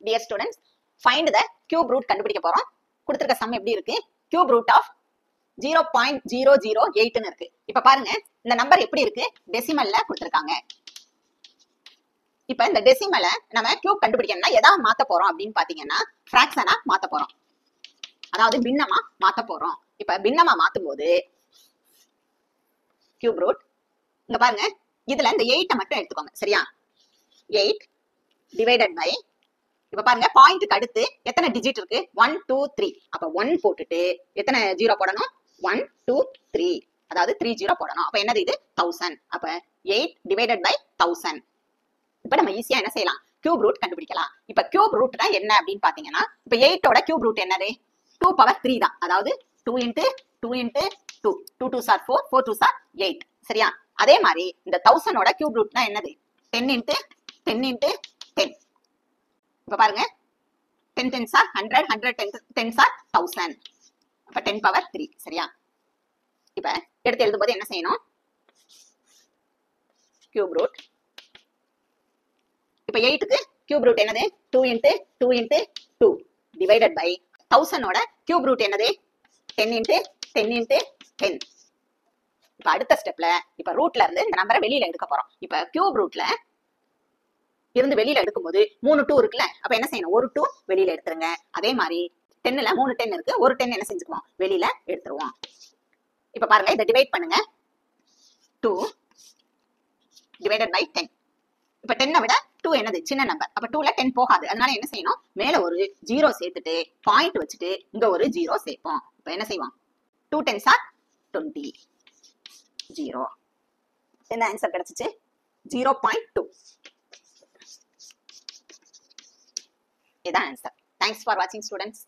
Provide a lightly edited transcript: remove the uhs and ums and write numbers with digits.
Dear students, find the cube root கண்டுபிடிக்க போறோம். கொடுத்திருக்க சம் எப்படி இருக்கு? Cube root of 0.008 ன்னு இருக்கு. இப்ப பாருங்க இந்த நம்பர் எப்படி இருக்கு? டெசிமல்ல கொடுத்திருக்காங்க. இப்ப இந்த டெசிமலை நம்ம கியூப் கண்டுபிடிக்கணும்னா எதா மாத்த போறோம் அப்படின்னு பாத்தீங்கன்னா ஃபிராக்ஷனா மாத்த போறோம். அதாவது பின்னமா மாத்த போறோம். இப்ப பின்னமா மாத்தும் போது கியூப் ரூட் இங்க பாருங்க இதுல இந்த 8 மட்டும் எடுத்துக்கோங்க. சரியா? 8 டிவைடட் பை இப்ப பாருங்க பாயிண்ட்க்கு அடுத்து எத்தனை டிஜிட் இருக்கு? 1 2 3. அப்ப 1 போட்டுட்டு எத்தனை ஜீரோ போடணும்? 1 2 3. அதாவது 3 ஜீரோ போடணும். அப்ப என்னது இது? 1000. அப்ப 8 டிவைடட் பை 1000. இப்ப நம்ம ஈஸியா என்ன செய்யலாம்? கியூப் ரூட் கண்டுபிடிக்கலாம். இப்ப கியூப் ரூட்னா என்ன அப்படின்னு பாத்தீங்கன்னா இப்ப 8 ஓட கியூப் ரூட் என்னது? 2 பவர் 3 தான். அதாவது 2 into 2 into 2. 2 2s are 4, 4 2s are 8. சரியா? அதே மாதிரி இந்த 1000 ஓட கியூப் ரூட்னா என்னது? 10 into 10 into 10. இப்ப பாருங்க 10 10s are 100, 100 10s are 1000. அப்ப 10 power 3. சரியா? இப்ப எடுத்து எழுதும்போது என்ன செய்யணும்? கியூப் ரூட் இப்ப 8 க்கு கியூப் ரூட் என்னது? 2 into 2 into 2 divided by 1000 ஓட கியூப் ரூட் என்னது? 10 into 10 into 10. இப்ப அடுத்த ஸ்டெப்ல இப்ப ரூட்ல இருந்து இந்த நம்பரை வெளியில எடுக்க போறோம். இப்ப கியூப் ரூட்ல இருந்து வெளியில எடுக்கும்போது 3 2 இருக்குல்ல, அப்ப என்ன செய்யணும்? ஒரு 2 வெளியில எடுத்துருங்க. அதே மாதிரி 10ல 3 10 இருக்கு, ஒரு 10 என்ன செஞ்சுக்குவோம்? வெளியில எடுத்துருவோம். இப்ப பாருங்க இதை டிவைட் பண்ணுங்க. 2 divided by 10. இப்ப 10 விட 2 என்னது? சின்ன நம்பர். அப்ப 2ல 10 போகாது. அதனால என்ன செய்யணும்? மேல ஒரு 0 சேர்த்துட்டு பாயிண்ட் வச்சுட்டு இங்க ஒரு 0 சேர்ப்போம். இப்ப என்ன செய்வோம்? 2 10s are 20. 0. என்ன ஆன்சர் கிடைச்சிச்சு? 0.2. இதான் answer. Thanks for watching students.